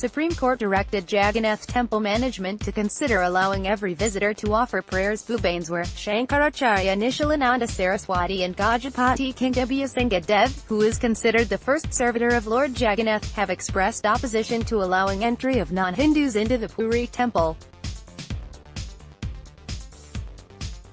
Supreme Court directed Jagannath Temple management to consider allowing every visitor to offer prayers. Bhubaneswar, Shankaracharya Nishalananda Saraswati and Gajapati King Abhyasinga Dev, who is considered the first servitor of Lord Jagannath, have expressed opposition to allowing entry of non-Hindus into the Puri temple.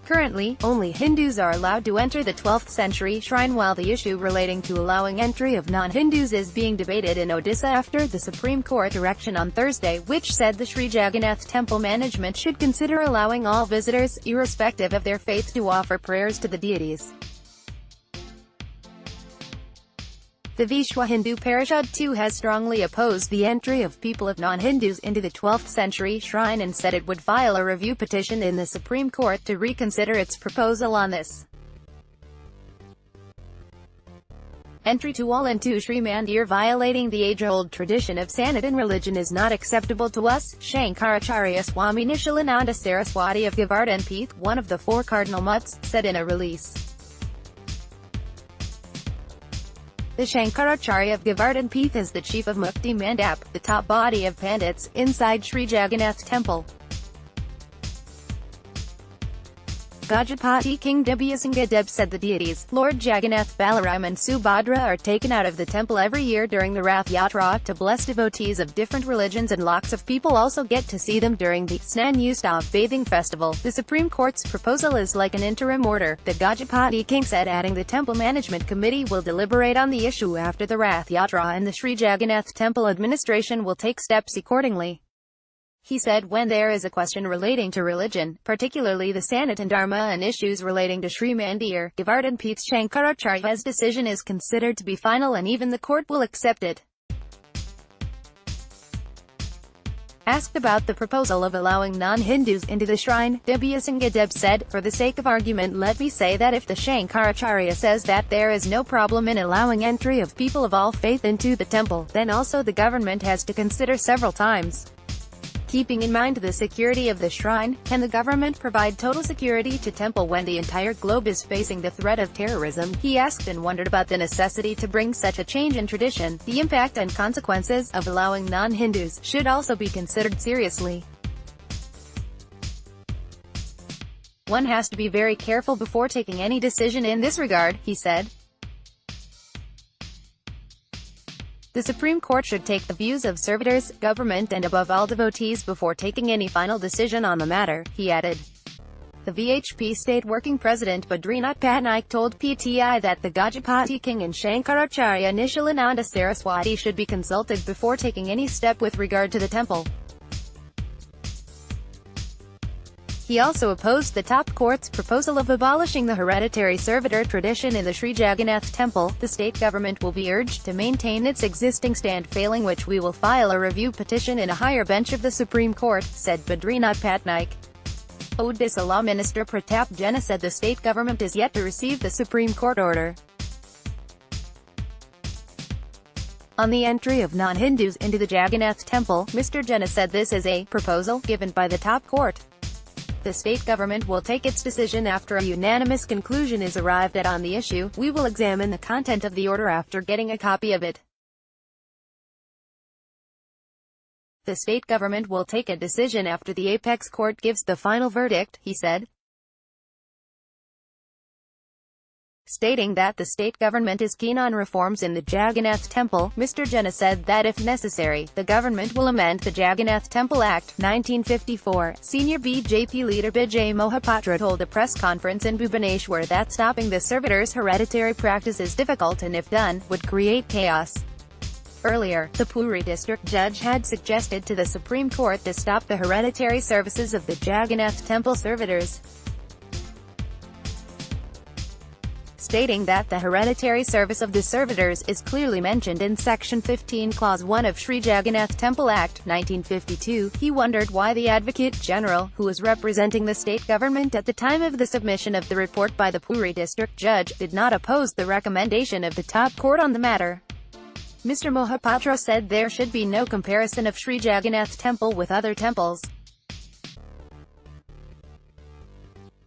Currently, only Hindus are allowed to enter the 12th century shrine, while the issue relating to allowing entry of non-Hindus is being debated in Odisha after the Supreme Court direction on Thursday, which said the Sri Jagannath Temple management should consider allowing all visitors, irrespective of their faith, to offer prayers to the deities. The Vishwa Hindu Parishad too has strongly opposed the entry of people of non-Hindus into the 12th century shrine and said it would file a review petition in the Supreme Court to reconsider its proposal on this. Entry to all into Sri Mandir violating the age-old tradition of Sanatan religion is not acceptable to us, Shankaracharya Swami Nishalananda Saraswati of Govardhan Peeth, one of the four cardinal mutts, said in a release. The Shankaracharya of Govardhan Peeth is the chief of Mukti Mandap, the top body of pandits, inside Sri Jagannath Temple. Gajapati King Abhyasinga Dev said the deities, Lord Jagannath, Balaram and Subhadra, are taken out of the temple every year during the Rath Yatra to bless devotees of different religions, and lots of people also get to see them during the Snan Ustav bathing festival. The Supreme Court's proposal is like an interim order, the Gajapati King said, adding the Temple Management Committee will deliberate on the issue after the Rath Yatra and the Sri Jagannath Temple administration will take steps accordingly. He said when there is a question relating to religion, particularly the Sanatan Dharma and issues relating to Sri Mandir, Govardhan Peeth, Shankaracharya's decision is considered to be final and even the court will accept it. Asked about the proposal of allowing non-Hindus into the shrine, Abhyasinga Dev said, for the sake of argument let me say that if the Shankaracharya says that there is no problem in allowing entry of people of all faith into the temple, then also the government has to consider several times. Keeping in mind the security of the shrine, can the government provide total security to temple when the entire globe is facing the threat of terrorism? He asked and wondered about the necessity to bring such a change in tradition. The impact and consequences of allowing non-Hindus should also be considered seriously. One has to be very careful before taking any decision in this regard, he said. The Supreme Court should take the views of servitors, government and above all devotees before taking any final decision on the matter, he added. The VHP State Working President Badrinath Patnaik told PTI that the Gajapati King and Shankaracharya Nishalananda Saraswati should be consulted before taking any step with regard to the temple. He also opposed the top court's proposal of abolishing the hereditary servitor tradition in the Sri Jagannath Temple. The state government will be urged to maintain its existing stand, failing which we will file a review petition in a higher bench of the Supreme Court, said Badrinath Patnaik. Odisha Law Minister Pratap Jena said the state government is yet to receive the Supreme Court order on the entry of non-Hindus into the Jagannath Temple. Mr. Jena said this is a proposal given by the top court. The state government will take its decision after a unanimous conclusion is arrived at on the issue. We will examine the content of the order after getting a copy of it. The state government will take a decision after the apex court gives the final verdict, he said. Stating that the state government is keen on reforms in the Jagannath Temple, Mr. Jena said that if necessary, the government will amend the Jagannath Temple Act, 1954. Senior BJP leader Bijay Mohapatra told a press conference in Bhubaneswar that stopping the servitors' hereditary practice is difficult and if done, would create chaos. Earlier, the Puri district judge had suggested to the Supreme Court to stop the hereditary services of the Jagannath Temple servitors, stating that the hereditary service of the servitors is clearly mentioned in Section 15 Clause 1 of Sri Jagannath Temple Act, 1952. He wondered why the Advocate General, who was representing the state government at the time of the submission of the report by the Puri district judge, did not oppose the recommendation of the top court on the matter. Mr. Mohapatra said there should be no comparison of Sri Jagannath Temple with other temples.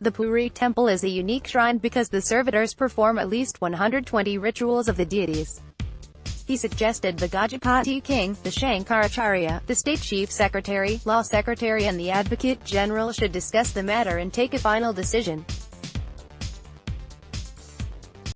The Puri temple is a unique shrine because the servitors perform at least 120 rituals of the deities. He suggested the Gajapati King, the Shankaracharya, the State Chief Secretary, Law Secretary and the Advocate General should discuss the matter and take a final decision.